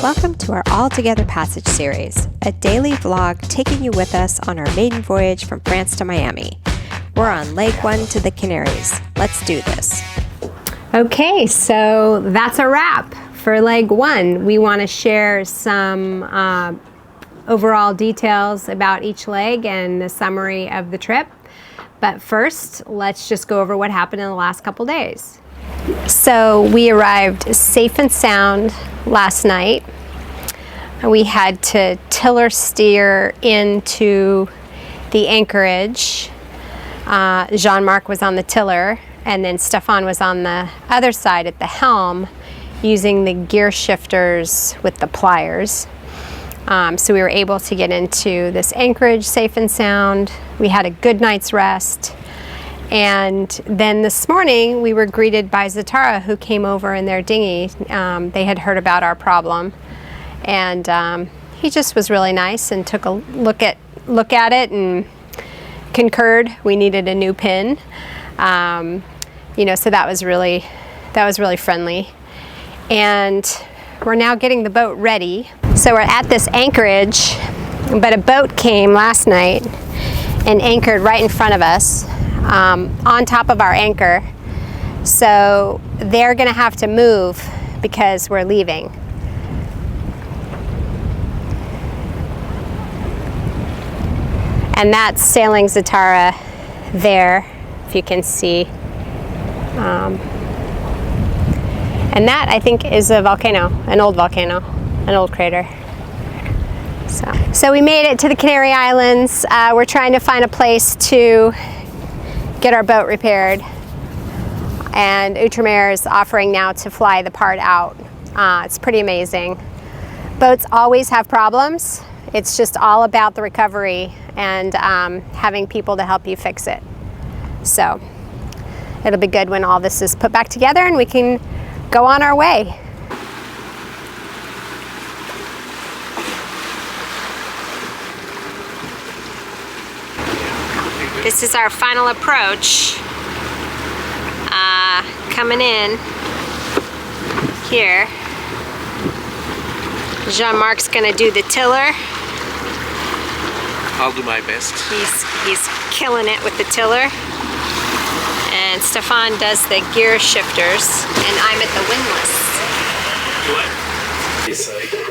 Welcome to our All Together Passage series, a daily vlog taking you with us on our maiden voyage from France to Miami. We're on leg 1 to the Canaries. Let's do this. Okay, so that's a wrap for leg 1. We want to share some overall details about each leg and the summary of the trip. But first, let's just go over what happened in the last couple days. So we arrived safe and sound last night. We had to tiller steer into the anchorage. Jean-Marc was on the tiller, and then Stephane was on the other side at the helm using the gear shifters with the pliers. So we were able to get into this anchorage safe and sound. We had a good night's rest. And then this morning we were greeted by Zatara, who came over in their dinghy. They had heard about our problem, and he just was really nice and took a look at it and concurred we needed a new pin. So that was really friendly. And we're now getting the boat ready. So we're at this anchorage, but a boat came last night and anchored right in front of us. On top of our anchor, so they're gonna have to move because we're leaving. And that's sailing Zatara there, if you can see. And that, I think, is a volcano, an old crater. So we made it to the Canary Islands. We're trying to find a place to get our boat repaired, and outremer is offering now to fly the part out. It's pretty amazing. Boats always have problems. It's just all about the recovery and having people to help you fix it. So it'll be good when all this is put back together and we can go on our way. This is our final approach. Coming in here. Jean-Marc's gonna do the tiller. I'll do my best. He's killing it with the tiller. And Stephane does the gear shifters, and I'm at the windlass.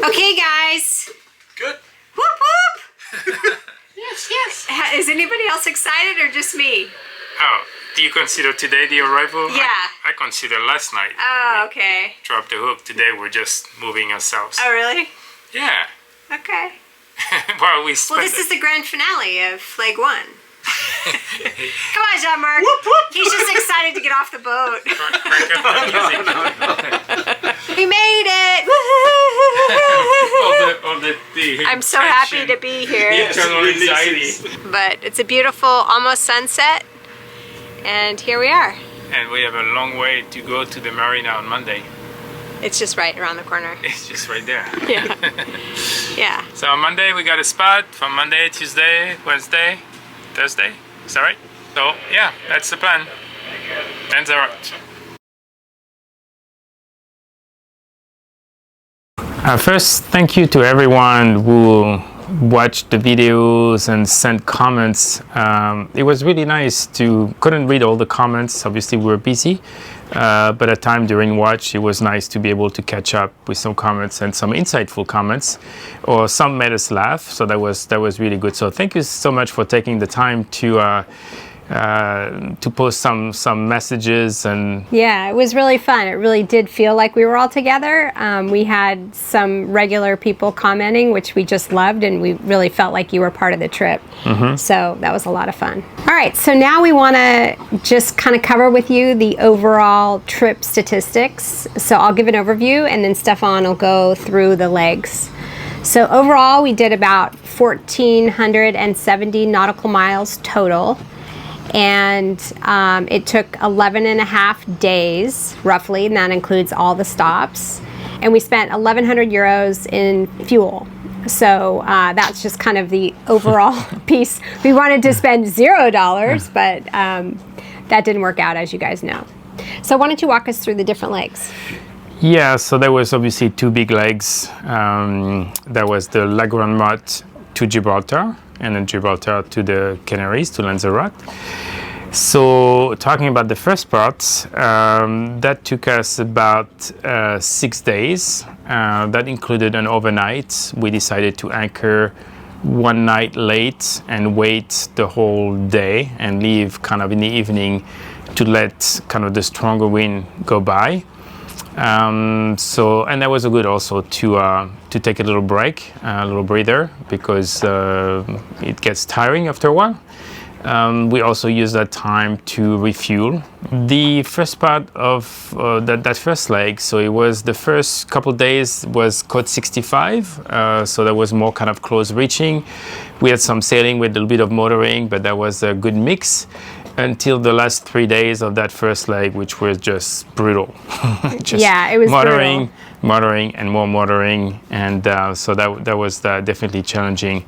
Okay, guys. Good. Whoop whoop. Yes. Is anybody else excited or just me? Oh, do you consider today the arrival? Yeah. I consider last night. Oh, okay. Dropped the hook. Today we're just moving ourselves. Oh, really? Yeah. Okay. Well, this is the grand finale of leg 1. Come on, Jean-Marc. He's just excited to get off the boat. We made it! I'm so happy to be here. Internal anxiety. But it's a beautiful, almost sunset, and here we are. And we have a long way to go to the marina on Monday. It's just right around the corner. It's just right there. Yeah. Yeah. So on Monday we got a spot. From Monday, Tuesday, Wednesday, Thursday. Is that right? So yeah, that's the plan. Plans are out. First, thank you to everyone who watched the videos and sent comments. It was really nice couldn't read all the comments, obviously we were busy, but at time during watch it was nice to be able to catch up with some comments and some insightful comments, or some made us laugh, so that was really good. So thank you so much for taking the time to post some messages. And yeah, it was really fun. It really did feel like we were all together. We had some regular people commenting, which we just loved, and we really felt like you were part of the trip. So that was a lot of fun. All right, so now we want to just kind of cover with you the overall trip statistics. So I'll give an overview, and then Stephane will go through the legs. So overall, we did about 1,470 nautical miles total. And it took 11 and a half days, roughly, and that includes all the stops. And we spent 1,100 euros in fuel. So that's just kind of the overall piece. We wanted to spend $0, but that didn't work out, as you guys know. So why don't you walk us through the different legs? Yeah, so there was obviously two big legs. There was the Lanzarote to Gibraltar, and then Gibraltar to the Canaries, to Lanzarote. So talking about the first part, that took us about 6 days. That included an overnight. We decided to anchor one night late and wait the whole day and leave kind of in the evening to let kind of the stronger wind go by. And that was good also to take a little break, a little breather, because it gets tiring after a while. We also used that time to refuel. The first part of that first leg, so it was the first couple days was code 65, so that was more kind of close reaching. We had some sailing with a little bit of motoring, but that was a good mix until the last 3 days of that first leg, which was just brutal. Just yeah, it was motoring, brutal. Motoring, and more motoring, and so that was definitely challenging.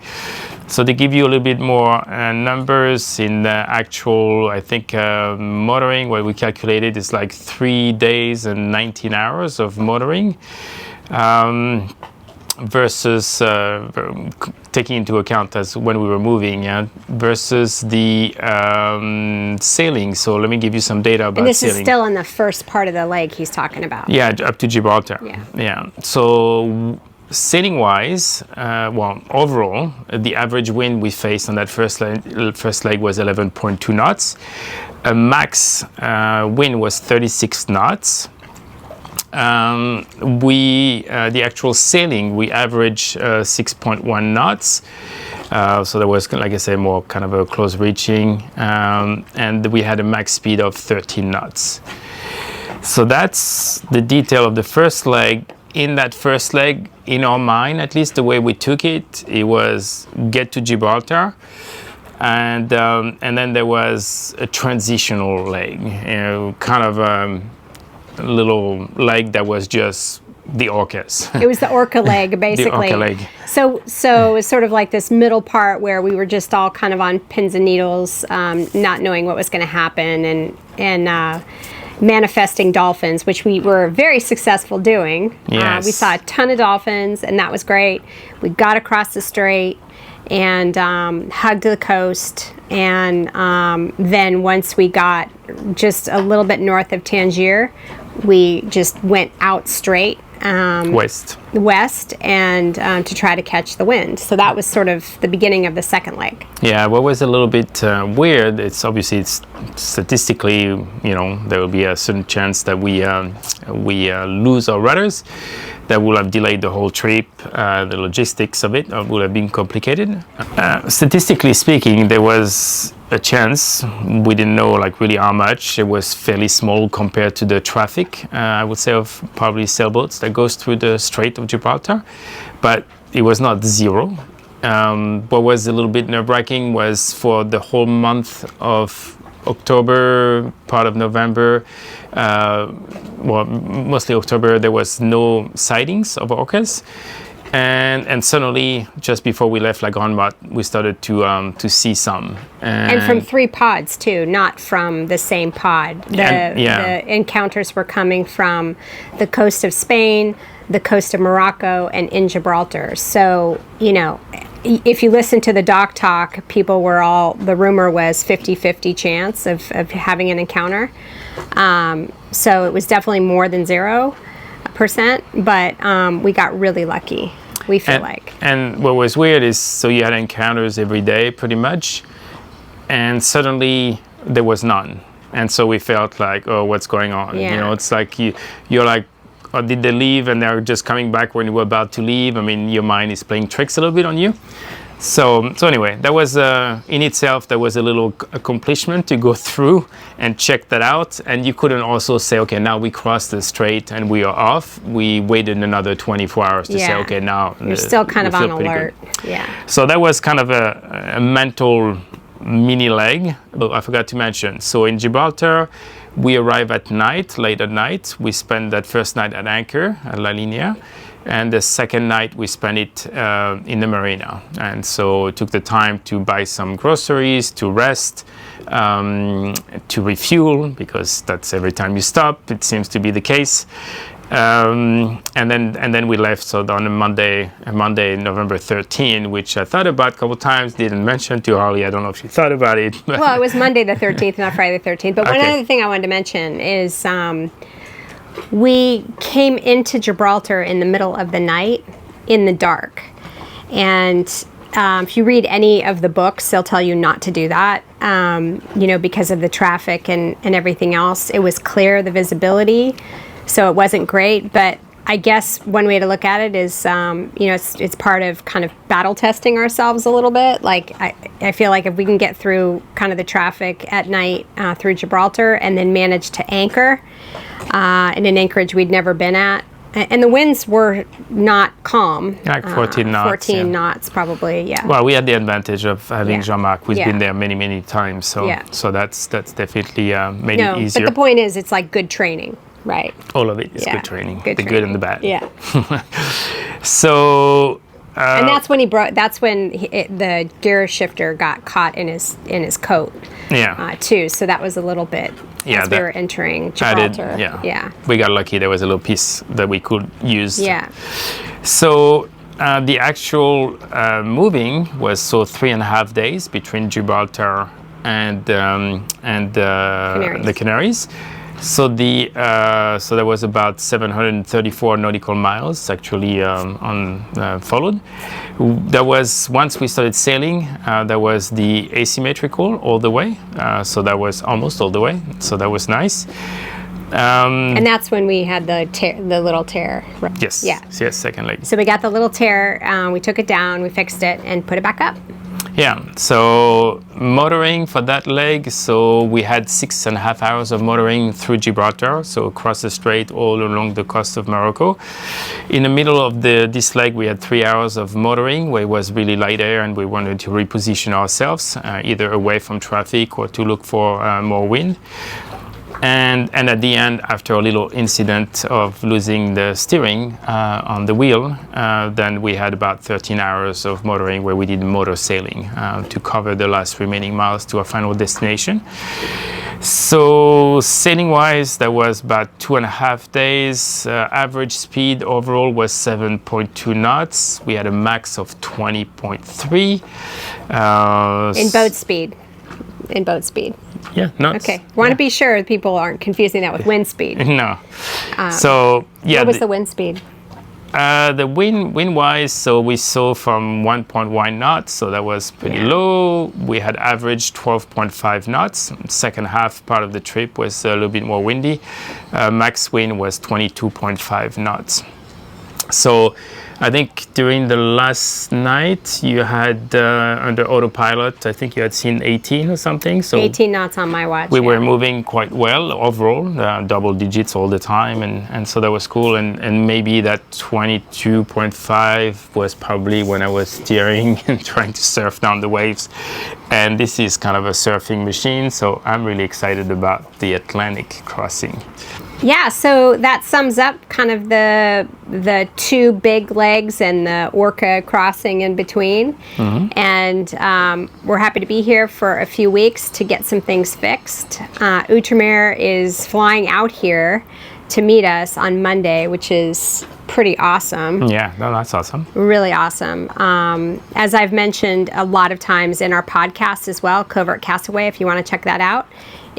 So to give you a little bit more numbers in the actual, I think motoring, what we calculated is like 3 days and 19 hours of motoring. Versus taking into account as when we were moving, versus the sailing. So let me give you some data about sailing. And this sailing. is still in the first part of the leg he's talking about. Yeah, up to Gibraltar. Yeah. So sailing-wise, overall, the average wind we faced on that first leg was 11.2 knots. A max wind was 36 knots. The actual sailing, we averaged 6.1 knots. So there was, like I say, more kind of a close reaching, and we had a max speed of 13 knots. So that's the detail of the first leg. In that first leg, in our mind, at least the way we took it, it was get to Gibraltar, and then there was a transitional leg, kind of little leg that was just the orcas. It was the orca leg, basically. The orca leg. So it's sort of like this middle part where we were just all kind of on pins and needles, not knowing what was going to happen, and manifesting dolphins, which we were very successful doing. Yes. We saw a ton of dolphins, and that was great. We got across the strait and hugged the coast, and then once we got just a little bit north of Tangier, we just went out straight west and to try to catch the wind. So that was sort of the beginning of the second leg. Yeah, what was a little bit weird, it's obviously statistically, there will be a certain chance that we lose our rudders. That would have delayed the whole trip. The logistics of it would have been complicated. Statistically speaking, there was a chance. We didn't know really how much. It was fairly small compared to the traffic, I would say, of probably sailboats that goes through the Strait of Gibraltar, but it was not zero. What was a little bit nerve-wracking was for the whole month of October, part of November, mostly October, there was no sightings of orcas. And suddenly, just before we left La Grande-Motte, we started to see some. And from 3 pods too, not from the same pod. The encounters were coming from the coast of Spain, the coast of Morocco, and in Gibraltar. So, if you listen to the dock talk, people were the rumor was 50-50 chance of having an encounter. So it was definitely more than 0%, but we got really lucky, we feel like. And what was weird is, so you had encounters every day pretty much, and suddenly there was none. And so we felt like, oh, what's going on? Yeah. It's like you're like, or did they leave and they're just coming back when you were about to leave? I mean, your mind is playing tricks a little bit on you. So anyway, that was in itself, that was a little accomplishment to go through and check that out. And you couldn't also say, okay, now we crossed the strait and we are off. We waited another 24 hours to say, okay, now you're still kind of on alert. Yeah. So that was kind of a mental mini leg. But I forgot to mention. So in Gibraltar, we arrive at night, late at night. We spend that first night at anchor at La Linea. And the second night we spent it in the marina. And so it took the time to buy some groceries, to rest, to refuel, because that's every time you stop, it seems to be the case. And then we left. So on a Monday, November 13, which I thought about a couple times, didn't mention to Harley. I don't know if she thought about it. Well, it was Monday the 13th, not Friday the 13th. But one Okay. other thing I wanted to mention is we came into Gibraltar in the middle of the night in the dark. And if you read any of the books, they'll tell you not to do that, because of the traffic and everything else. It was clear, the visibility, so it wasn't great. But I guess one way to look at it is, it's part of kind of battle testing ourselves a little bit. Like, I feel like if we can get through kind of the traffic at night through Gibraltar and then manage to anchor in an anchorage we'd never been at, and the winds were not calm. Like 14 knots. 14 knots, probably, yeah. Well, we had the advantage of having Yeah. Jean-Marc, who's Yeah. been there many, many times. So, Yeah. so that's definitely made it easier. But the point is, it's like good training, right? All of it is Yeah. good training. Good the training. good and the bad. Yeah. So. And that's when the gear shifter got caught in his coat, Yeah. too. So that was a little bit Yeah, as we that were entering added, Gibraltar. yeah. We got lucky. There was a little piece that we could use. Yeah. So the actual moving was 3.5 days between Gibraltar and the Canaries. So so there was about 734 nautical miles actually followed. There was, once we started sailing, there was the asymmetrical all the way. So that was almost all the way. So that was nice. And that's when we had the little tear. Yes. Yeah. Yes. Second leg. So we got the little tear. We took it down. We fixed it and put it back up. Yeah, so motoring for that leg, so we had 6.5 hours of motoring through Gibraltar, so across the strait all along the coast of Morocco. In the middle of this leg, we had 3 hours of motoring where it was really light air and we wanted to reposition ourselves either away from traffic or to look for more wind. And at the end, after a little incident of losing the steering on the wheel, then we had about 13 hours of motoring where we did motor sailing to cover the last remaining miles to our final destination. So sailing-wise, that was about 2.5 days. Average speed overall was 7.2 knots. We had a max of 20.3. In boat speed. In boat speed. Yeah, knots. Okay. Want to be sure people aren't confusing that with wind speed. No. So yeah. What was the wind speed? The wind-wise, so we saw from 1.1 knots, so that was pretty low. We had averaged 12.5 knots. Second half part of the trip was a little bit more windy. Max wind was 22.5 knots. So I think during the last night you had under autopilot, I think you had seen 18 or something. So 18 knots on my watch. we were moving quite well overall, double digits all the time, and so that was cool. And maybe that 22.5 was probably when I was steering and trying to surf down the waves. And this is kind of a surfing machine, so I'm really excited about the Atlantic crossing. Yeah, so that sums up kind of the two big legs and the orca crossing in between. Mm-hmm. And we're happy to be here for a few weeks to get some things fixed. Outremer is flying out here to meet us on Monday, which is pretty awesome. Yeah, no, that's awesome. Really awesome. As I've mentioned a lot of times in our podcast as well, Covert Castaway, if you want to check that out,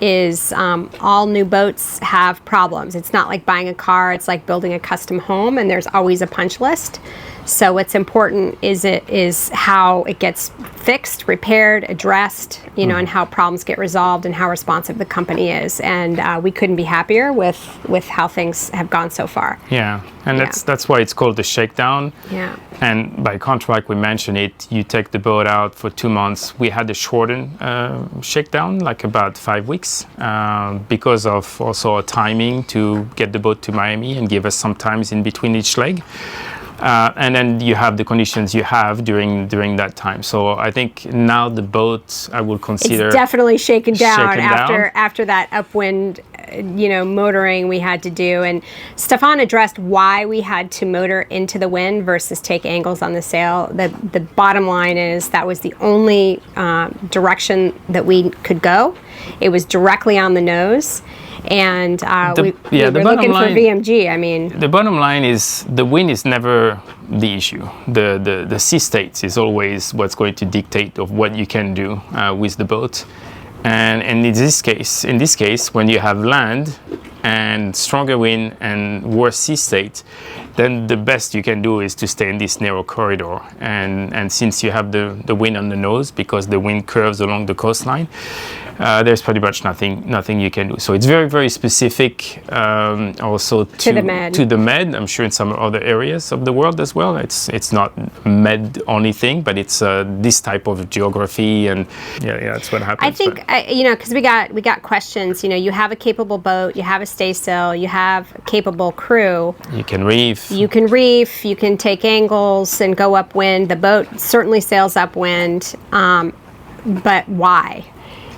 is all new boats have problems. It's not like buying a car, it's like building a custom home, and there's always a punch list. So what's important is how it gets fixed, repaired, addressed, and how problems get resolved and how responsive the company is. And we couldn't be happier with how things have gone so far. Yeah, and that's why it's called the shakedown. Yeah. And by contract, we mentioned it, you take the boat out for 2 months. We had a shortened shakedown, like about 5 weeks, because of also our timing to get the boat to Miami and give us some times in between each leg. And then you have the conditions you have during that time. So I think now the boat, I would consider... It's definitely shaken down after that upwind, motoring we had to do. And Stephane addressed why we had to motor into the wind versus take angles on the sail. The bottom line is that was the only direction that we could go. It was directly on the nose. And The we were bottom looking line- for VMG. I mean, The bottom line is the wind is never the issue. The sea state is always what's going to dictate of what you can do with the boat. And in this case, when you have land and stronger wind and worse sea state, then the best you can do is to stay in this narrow corridor. And since you have the wind on the nose, because the wind curves along the coastline, there's pretty much nothing you can do. So it's very, very specific also To the Med. To the Med. I'm sure in some other areas of the world as well. It's not Med only thing, but it's this type of geography, and yeah, that's what happens. I think because we got questions. You have a capable boat, you have a staysail, you have a capable crew. You can reef. You can take angles and go upwind. The boat certainly sails upwind, but why?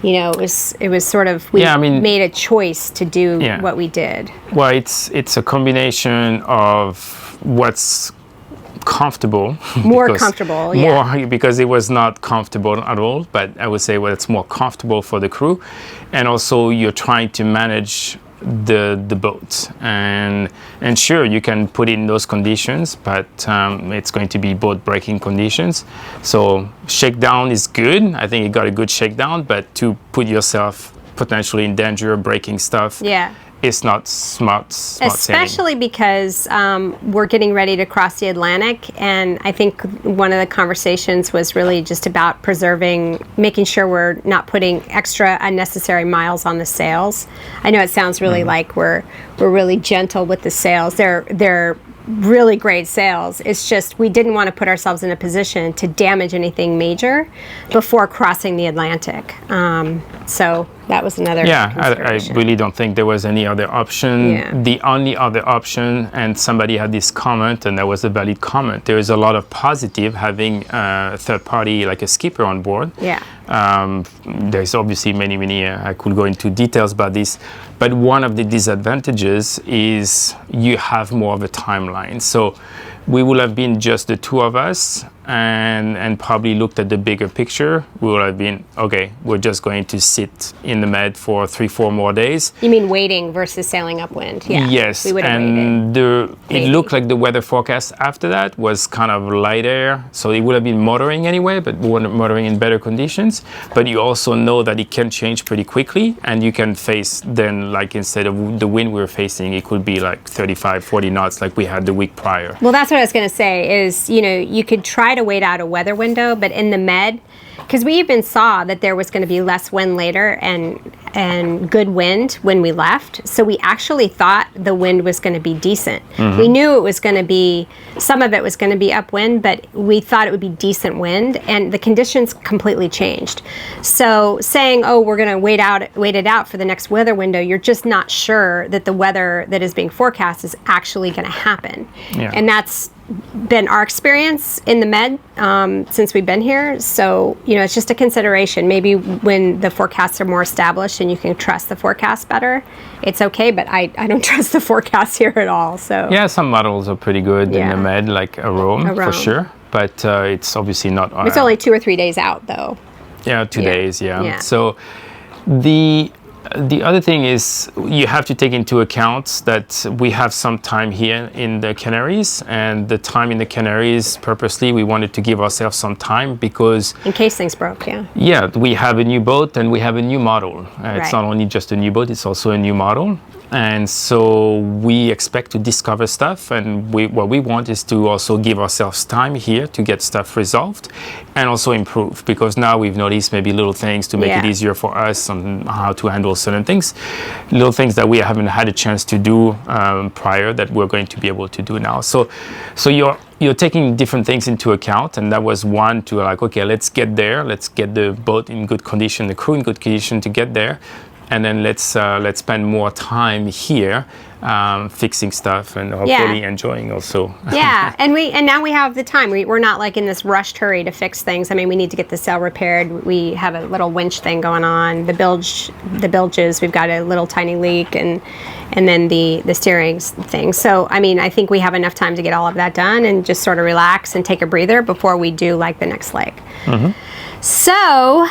It was sort of we made a choice to do what we did. Well, it's a combination of what's comfortable, more comfortable, more because it was not comfortable at all. But I would say it's more comfortable for the crew, and also you're trying to manage the boat, and sure you can put in those conditions, but it's going to be boat breaking conditions. So shakedown is good. I think you got a good shakedown, but to put yourself potentially in danger of breaking stuff, it's not smart especially sailing. Because we're getting ready to cross the Atlantic, and I think one of the conversations was really just about making sure we're not putting extra unnecessary miles on the sails. I know it sounds really like we're really gentle with the sails. They're really great sails. It's just we didn't want to put ourselves in a position to damage anything major before crossing the Atlantic. So that was another consideration. I really don't think there was any other option. The only other option, and somebody had this comment, and that was a valid comment, there is a lot of positive having a third party like a skipper on board. There's obviously many I could go into details about this, but one of the disadvantages is you have more of a timeline. So we would have been just the two of us, and probably looked at the bigger picture. We would have been, okay, we're just going to sit in the Med for 3-4 more days. You mean waiting versus sailing upwind? Yeah. Yes, we would have and it looked like the weather forecast after that was kind of light air, so it would have been motoring anyway, but motoring in better conditions. But you also know that it can change pretty quickly, and you can face then, like instead of the wind we were facing, it could be like 35, 40 knots like we had the week prior. Well, that's what I was going to say is, you could try to wait out a weather window, but in the Med, because we even saw that there was going to be less wind later and good wind when we left. So we actually thought the wind was going to be decent. We knew it was going to be, some of it was going to be upwind, but we thought it would be decent wind, and the conditions completely changed. So saying, oh, we're going to wait it out for the next weather window, you're just not sure that the weather that is being forecast is actually going to happen. And that's been our experience in the Med since we've been here. So, it's just a consideration. Maybe when the forecasts are more established and you can trust the forecast better, it's okay, but I don't trust the forecast here at all. So yeah, some models are pretty good in the Med, like a Rome for sure, but it's obviously not. It's only 2 or 3 days out, though. Yeah, 2 days. So the other thing is you have to take into account that we have some time here in the Canaries, and the time in the Canaries, purposely, we wanted to give ourselves some time because... in case things broke, Yeah, we have a new boat and we have a new model. It's not only just a new boat, it's also a new model. And so we expect to discover stuff, and what we want is to also give ourselves time here to get stuff resolved and also improve, because now we've noticed maybe little things to make it easier for us on how to handle certain things, little things that we haven't had a chance to do prior that we're going to be able to do now. So you're taking different things into account, and that was one to like, okay, let's get there, let's get the boat in good condition, the crew in good condition to get there. And then let's spend more time here fixing stuff and hopefully enjoying also. Yeah, and now we have the time. We're not like in this rushed hurry to fix things. I mean, we need to get the sail repaired. We have a little winch thing going on. The bilges, we've got a little tiny leak, and then the steering thing. So, I mean, I think we have enough time to get all of that done and just sort of relax and take a breather before we do like the next leg. So,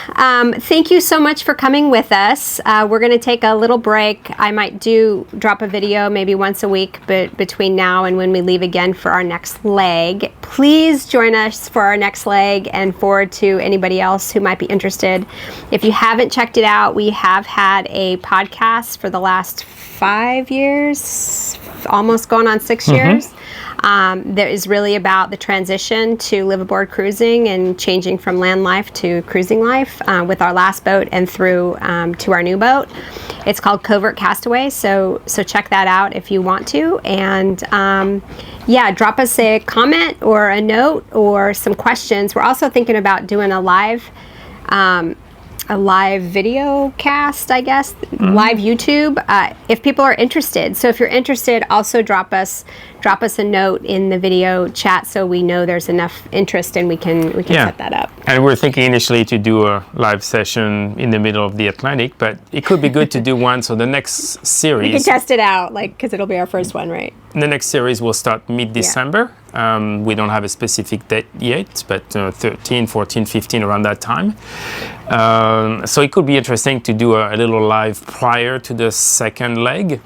thank you so much for coming with us. We're going to take a little break. I might drop a video maybe once a week, but between now and when we leave again for our next leg. Please join us for our next leg, and forward to anybody else who might be interested. If you haven't checked it out, we have had a podcast for the last 5 years, almost going on 6 years. That is really about the transition to liveaboard cruising and changing from land life to cruising life with our last boat and through to our new boat. It's called Covert Castaway, so check that out if you want to. And yeah, drop us a comment or a note or some questions. We're also thinking about doing a live video cast, I guess, live YouTube, if people are interested. So if you're interested, also drop us a note in the video chat so we know there's enough interest and we can set that up. And we're thinking initially to do a live session in the middle of the Atlantic, but it could be good to do one. So the next series, we can test it out, because it'll be our first one, right? The next series will start mid-December. We don't have a specific date yet, but 13, 14, 15, around that time. So it could be interesting to do a little live prior to the second leg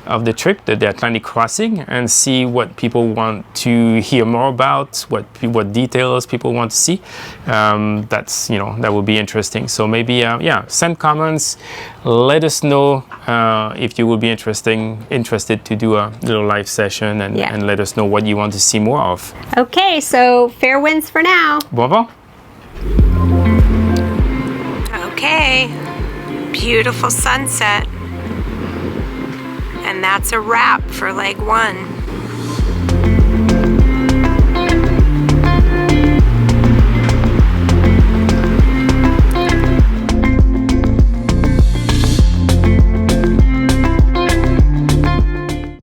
of the trip, the Atlantic crossing, and see what people want to hear more about, what details people want to see. That would be interesting. So maybe send comments, let us know if you would be interested to do a little live session, and let us know what you want to see more of. Okay, so fair winds for now. Bon vent. Okay, beautiful sunset. And that's a wrap for leg 1.